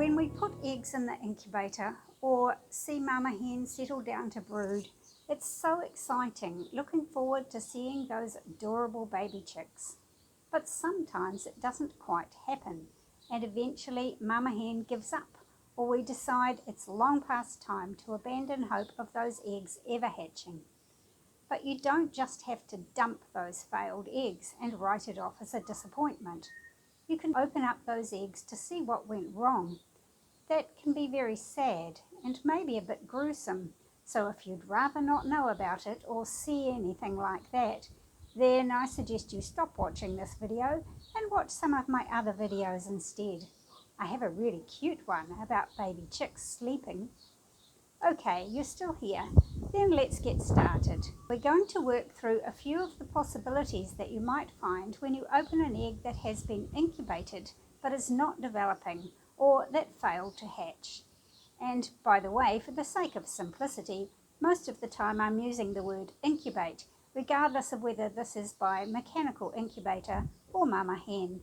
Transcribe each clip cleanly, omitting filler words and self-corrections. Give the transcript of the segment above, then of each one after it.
When we put eggs in the incubator or see mama hen settle down to brood, it's so exciting, looking forward to seeing those adorable baby chicks. But sometimes it doesn't quite happen, and eventually mama hen gives up, or we decide it's long past time to abandon hope of those eggs ever hatching. But you don't just have to dump those failed eggs and write it off as a disappointment. You can open up those eggs to see what went wrong. That can be very sad and maybe a bit gruesome, so if you'd rather not know about it or see anything like that, then I suggest you stop watching this video and watch some of my other videos instead. I have a really cute one about baby chicks sleeping. Okay, you're still here. Then let's get started. We're going to work through a few of the possibilities that you might find when you open an egg that has been incubated but is not developing, or that failed to hatch. And by the way, for the sake of simplicity, most of the time I'm using the word incubate, regardless of whether this is by mechanical incubator or mama hen.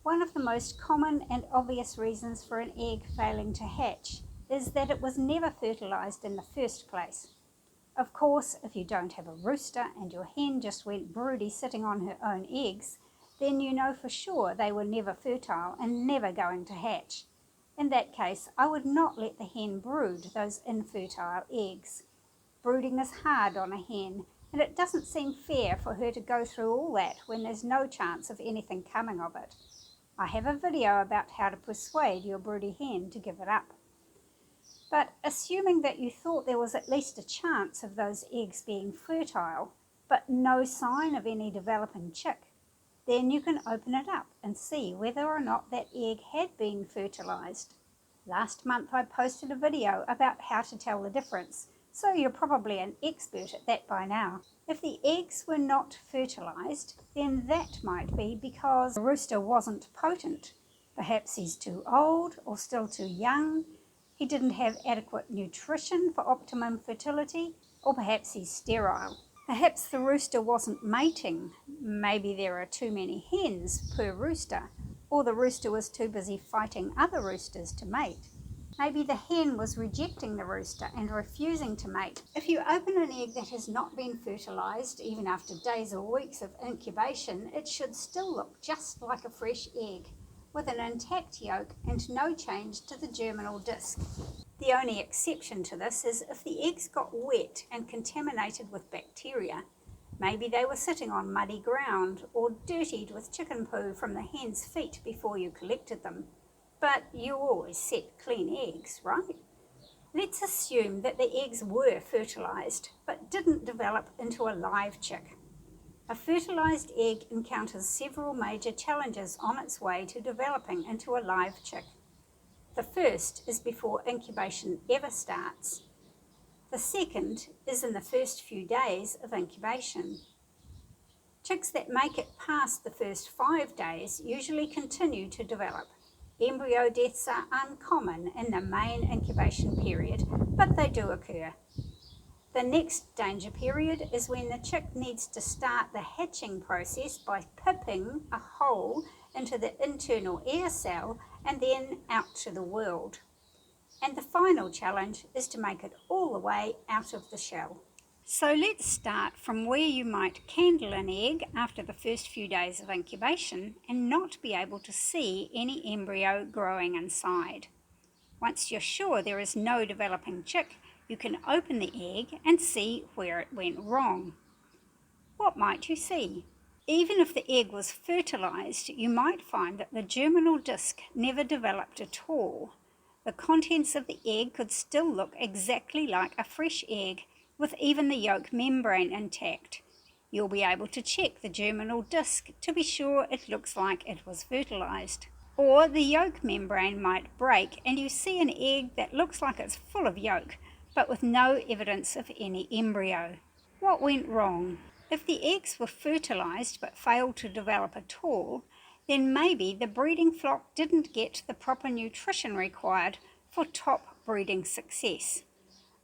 One of the most common and obvious reasons for an egg failing to hatch is that it was never fertilised in the first place. Of course, if you don't have a rooster and your hen just went broody sitting on her own eggs, then you know for sure they were never fertile and never going to hatch. In that case, I would not let the hen brood those infertile eggs. Brooding is hard on a hen, and it doesn't seem fair for her to go through all that when there's no chance of anything coming of it. I have a video about how to persuade your broody hen to give it up. But assuming that you thought there was at least a chance of those eggs being fertile, but no sign of any developing chick, then you can open it up and see whether or not that egg had been fertilised. Last month I posted a video about how to tell the difference, so you're probably an expert at that by now. If the eggs were not fertilised, then that might be because the rooster wasn't potent. Perhaps he's too old or still too young. He didn't have adequate nutrition for optimum fertility, or perhaps he's sterile. Perhaps the rooster wasn't mating. Maybe there are too many hens per rooster, or the rooster was too busy fighting other roosters to mate. Maybe the hen was rejecting the rooster and refusing to mate. If you open an egg that has not been fertilised, even after days or weeks of incubation, it should still look just like a fresh egg, with an intact yolk and no change to the germinal disc. The only exception to this is if the eggs got wet and contaminated with bacteria. Maybe they were sitting on muddy ground or dirtied with chicken poo from the hen's feet before you collected them. But you always set clean eggs, right? Let's assume that the eggs were fertilised but didn't develop into a live chick. A fertilised egg encounters several major challenges on its way to developing into a live chick. The first is before incubation ever starts. The second is in the first few days of incubation. Chicks that make it past the first 5 days usually continue to develop. Embryo deaths are uncommon in the main incubation period, but they do occur. The next danger period is when the chick needs to start the hatching process by pipping a hole into the internal air cell and then out to the world. And the final challenge is to make it all the way out of the shell. So let's start from where you might candle an egg after the first few days of incubation and not be able to see any embryo growing inside. Once you're sure there is no developing chick, you can open the egg and see where it went wrong. What might you see? Even if the egg was fertilised, you might find that the germinal disc never developed at all. The contents of the egg could still look exactly like a fresh egg, with even the yolk membrane intact. You'll be able to check the germinal disc to be sure it looks like it was fertilised. Or the yolk membrane might break and you see an egg that looks like it's full of yolk, but with no evidence of any embryo. What went wrong? If the eggs were fertilised but failed to develop at all, then maybe the breeding flock didn't get the proper nutrition required for top breeding success.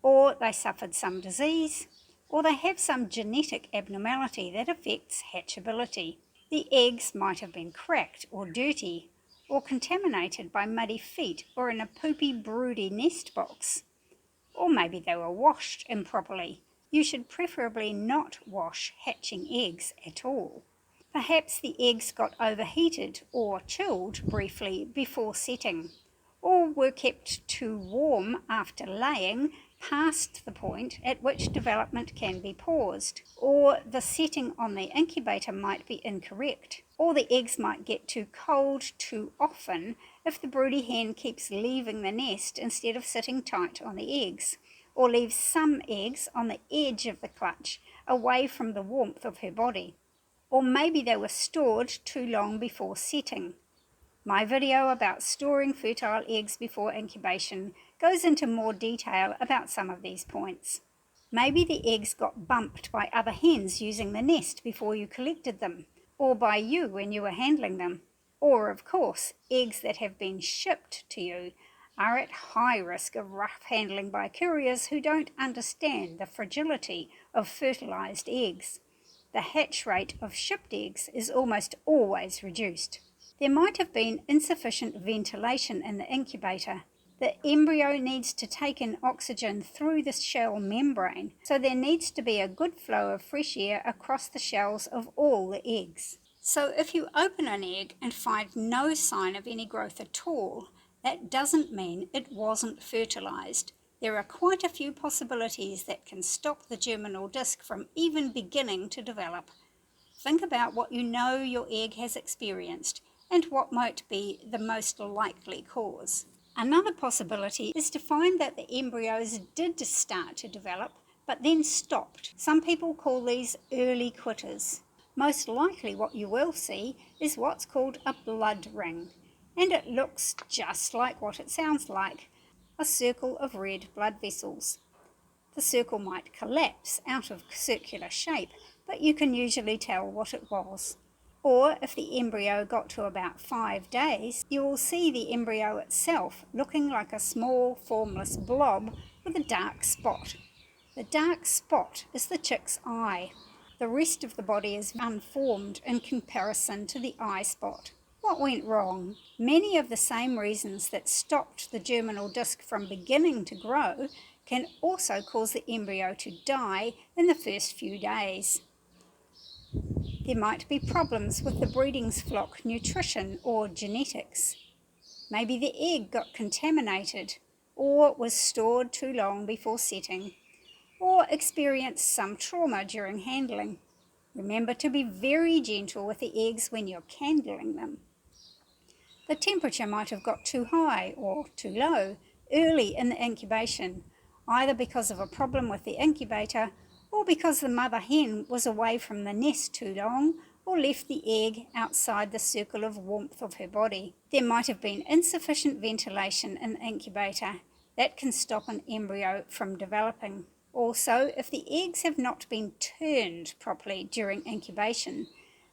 Or they suffered some disease, or they have some genetic abnormality that affects hatchability. The eggs might have been cracked or dirty, or contaminated by muddy feet or in a poopy broody nest box. Or maybe they were washed improperly. You should preferably not wash hatching eggs at all. Perhaps the eggs got overheated or chilled briefly before setting, or were kept too warm after laying past the point at which development can be paused, or the setting on the incubator might be incorrect, or the eggs might get too cold too often if the broody hen keeps leaving the nest instead of sitting tight on the eggs, or leaves some eggs on the edge of the clutch away from the warmth of her body. Or maybe they were stored too long before setting. My video about storing fertile eggs before incubation goes into more detail about some of these points. Maybe the eggs got bumped by other hens using the nest before you collected them, or by you when you were handling them. Or, of course, eggs that have been shipped to you are at high risk of rough handling by couriers who don't understand the fragility of fertilised eggs. The hatch rate of shipped eggs is almost always reduced. There might have been insufficient ventilation in the incubator. The embryo needs to take in oxygen through the shell membrane, so there needs to be a good flow of fresh air across the shells of all the eggs. So if you open an egg and find no sign of any growth at all, that doesn't mean it wasn't fertilised. There are quite a few possibilities that can stop the germinal disc from even beginning to develop. Think about what you know your egg has experienced and what might be the most likely cause. Another possibility is to find that the embryos did start to develop but then stopped. Some people call these early quitters. Most likely what you will see is what's called a blood ring, and it looks just like what it sounds like. A circle of red blood vessels. The circle might collapse out of circular shape, but you can usually tell what it was. Or if the embryo got to about 5 days, you will see the embryo itself looking like a small formless blob with a dark spot. The dark spot is the chick's eye. The rest of the body is unformed in comparison to the eye spot. What went wrong? Many of the same reasons that stopped the germinal disc from beginning to grow can also cause the embryo to die in the first few days. There might be problems with the breeding flock nutrition or genetics. Maybe the egg got contaminated or was stored too long before setting, or experienced some trauma during handling. Remember to be very gentle with the eggs when you're candling them. The temperature might have got too high or too low early in the incubation, either because of a problem with the incubator or because the mother hen was away from the nest too long or left the egg outside the circle of warmth of her body. There might have been insufficient ventilation in the incubator. That can stop an embryo from developing. Also, if the eggs have not been turned properly during incubation,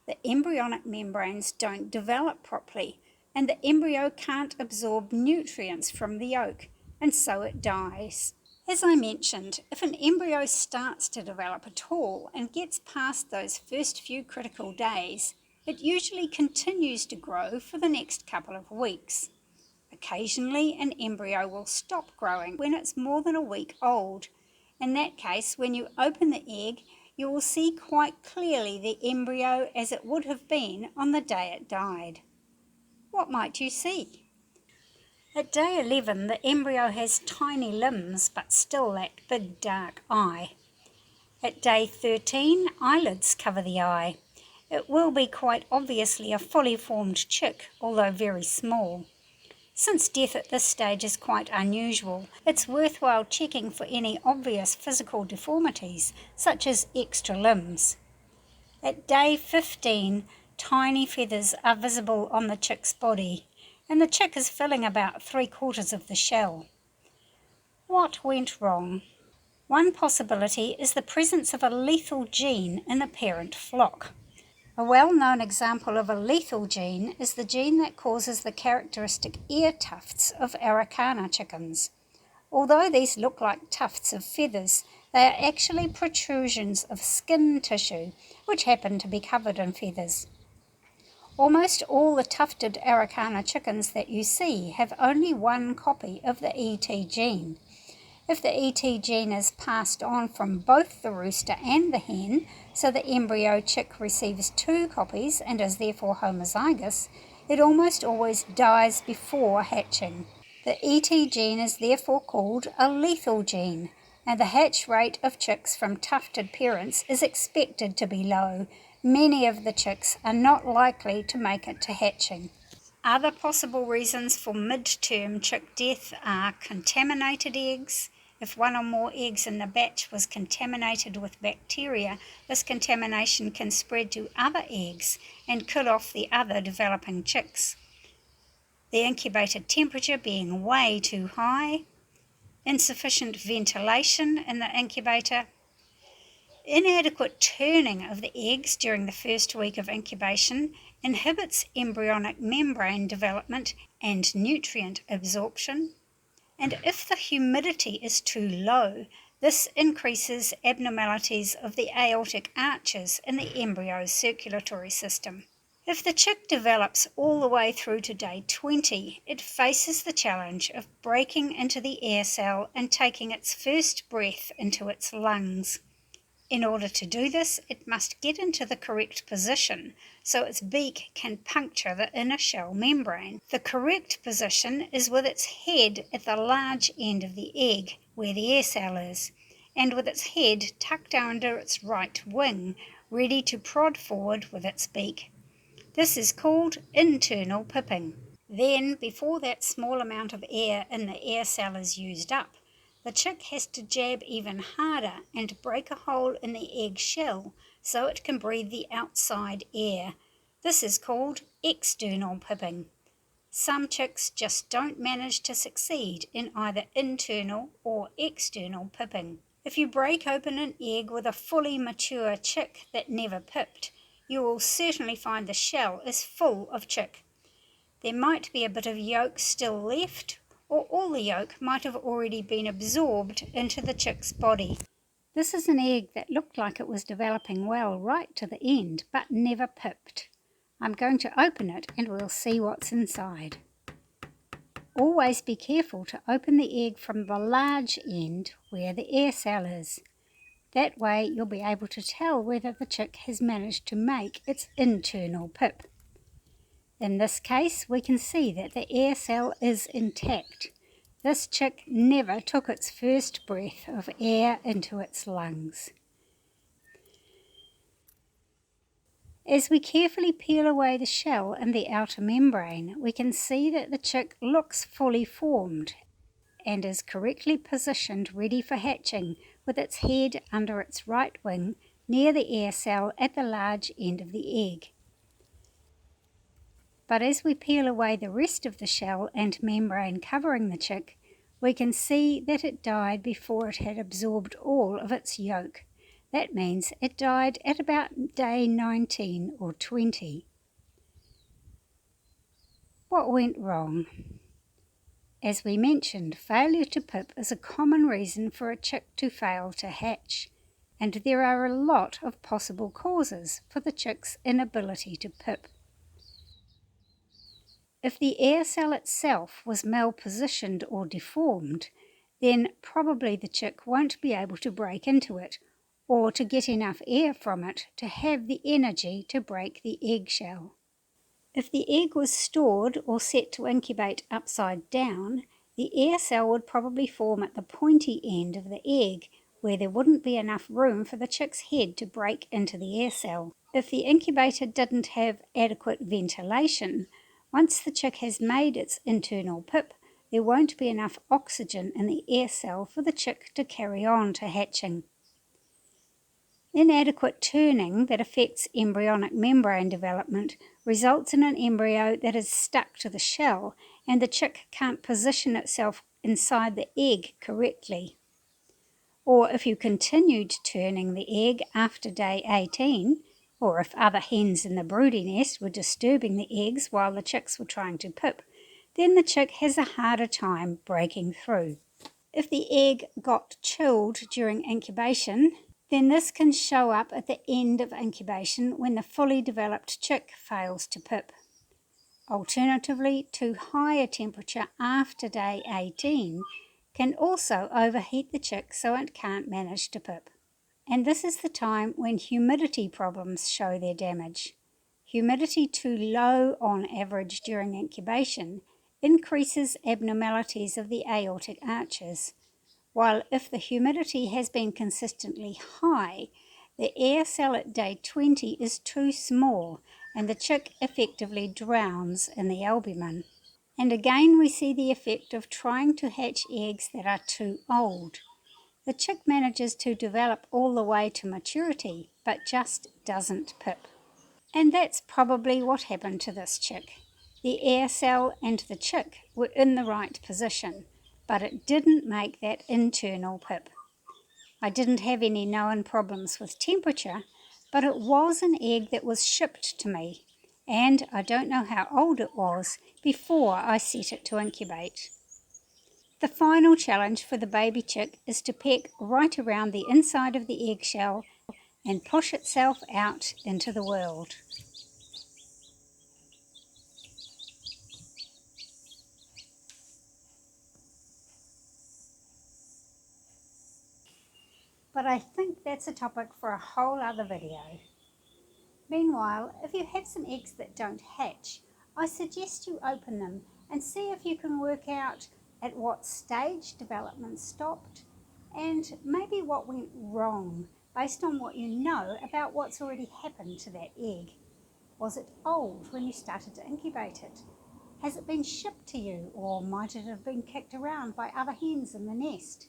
the embryonic membranes don't develop properly, and the embryo can't absorb nutrients from the yolk, and so it dies. As I mentioned, if an embryo starts to develop at all and gets past those first few critical days, it usually continues to grow for the next couple of weeks. Occasionally, an embryo will stop growing when it's more than a week old. In that case, when you open the egg, you will see quite clearly the embryo as it would have been on the day it died. What might you see? At day 11, the embryo has tiny limbs, but still that big dark eye. At day 13, eyelids cover the eye. It will be quite obviously a fully formed chick, although very small. Since death at this stage is quite unusual, it's worthwhile checking for any obvious physical deformities, such as extra limbs. At day 15, tiny feathers are visible on the chick's body, and the chick is filling about 3/4 of the shell. What went wrong? One possibility is the presence of a lethal gene in the parent flock. A well-known example of a lethal gene is the gene that causes the characteristic ear tufts of Araucana chickens. Although these look like tufts of feathers, they are actually protrusions of skin tissue, which happen to be covered in feathers. Almost all the tufted Araucana chickens that you see have only one copy of the ET gene. If the ET gene is passed on from both the rooster and the hen, so the embryo chick receives two copies and is therefore homozygous, it almost always dies before hatching. The ET gene is therefore called a lethal gene, and the hatch rate of chicks from tufted parents is expected to be low. Many of the chicks are not likely to make it to hatching. Other possible reasons for mid-term chick death are contaminated eggs. If one or more eggs in the batch was contaminated with bacteria, this contamination can spread to other eggs and kill off the other developing chicks. The incubator temperature being way too high, insufficient ventilation in the incubator, inadequate turning of the eggs during the first week of incubation inhibits embryonic membrane development and nutrient absorption, and if the humidity is too low, this increases abnormalities of the aortic arches in the embryo's circulatory system. If the chick develops all the way through to day 20, it faces the challenge of breaking into the air cell and taking its first breath into its lungs. In order to do this, it must get into the correct position so its beak can puncture the inner shell membrane. The correct position is with its head at the large end of the egg, where the air cell is, and with its head tucked under its right wing, ready to prod forward with its beak. This is called internal pipping. Then, before that small amount of air in the air cell is used up, the chick has to jab even harder and break a hole in the egg shell so it can breathe the outside air. This is called external pipping. Some chicks just don't manage to succeed in either internal or external pipping. If you break open an egg with a fully mature chick that never pipped, you will certainly find the shell is full of chick. There might be a bit of yolk still left, or all the yolk might have already been absorbed into the chick's body. This is an egg that looked like it was developing well right to the end, but never pipped. I'm going to open it and we'll see what's inside. Always be careful to open the egg from the large end where the air cell is. That way you'll be able to tell whether the chick has managed to make its internal pip. In this case, we can see that the air cell is intact. This chick never took its first breath of air into its lungs. As we carefully peel away the shell and the outer membrane, we can see that the chick looks fully formed and is correctly positioned ready for hatching with its head under its right wing near the air cell at the large end of the egg. But as we peel away the rest of the shell and membrane covering the chick, we can see that it died before it had absorbed all of its yolk. That means it died at about day 19 or 20. What went wrong? As we mentioned, failure to pip is a common reason for a chick to fail to hatch, and there are a lot of possible causes for the chick's inability to pip. If the air cell itself was malpositioned or deformed, then probably the chick won't be able to break into it, or to get enough air from it to have the energy to break the eggshell. If the egg was stored or set to incubate upside down, the air cell would probably form at the pointy end of the egg, where there wouldn't be enough room for the chick's head to break into the air cell. If the incubator didn't have adequate ventilation, once the chick has made its internal pip, there won't be enough oxygen in the air cell for the chick to carry on to hatching. Inadequate turning that affects embryonic membrane development results in an embryo that is stuck to the shell, and the chick can't position itself inside the egg correctly. Or if you continued turning the egg after day 18, or if other hens in the broody nest were disturbing the eggs while the chicks were trying to pip, then the chick has a harder time breaking through. If the egg got chilled during incubation, then this can show up at the end of incubation when the fully developed chick fails to pip. Alternatively, too high a temperature after day 18 can also overheat the chick so it can't manage to pip. And this is the time when humidity problems show their damage. Humidity too low on average during incubation increases abnormalities of the aortic arches, while if the humidity has been consistently high, the air cell at day 20 is too small and the chick effectively drowns in the albumin. And again we see the effect of trying to hatch eggs that are too old. The chick manages to develop all the way to maturity, but just doesn't pip. And that's probably what happened to this chick. The air cell and the chick were in the right position, but it didn't make that internal pip. I didn't have any known problems with temperature, but it was an egg that was shipped to me, and I don't know how old it was before I set it to incubate. The final challenge for the baby chick is to peck right around the inside of the eggshell and push itself out into the world. But I think that's a topic for a whole other video. Meanwhile, if you have some eggs that don't hatch, I suggest you open them and see if you can work out at what stage development stopped and maybe what went wrong based on what you know about what's already happened to that egg. Was it old when you started to incubate it? Has it been shipped to you, or might it have been kicked around by other hens in the nest?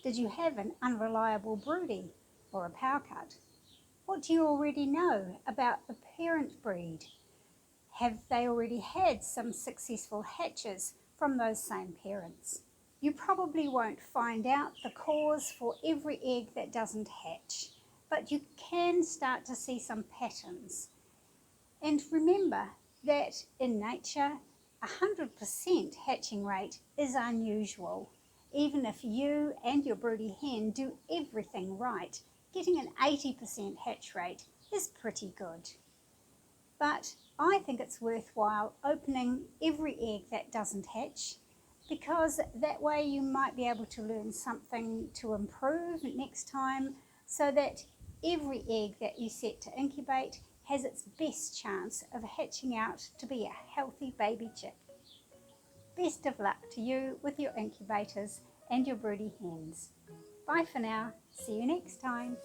Did you have an unreliable broody or a power cut? What do you already know about the parent breed? Have they already had some successful hatches from those same parents? You probably won't find out the cause for every egg that doesn't hatch, but you can start to see some patterns. And remember that in nature, 100% hatching rate is unusual. Even if you and your broody hen do everything right, getting an 80% hatch rate is pretty good. But I think it's worthwhile opening every egg that doesn't hatch, because that way you might be able to learn something to improve next time, so that every egg that you set to incubate has its best chance of hatching out to be a healthy baby chick. Best of luck to you with your incubators and your broody hens. Bye for now. See you next time.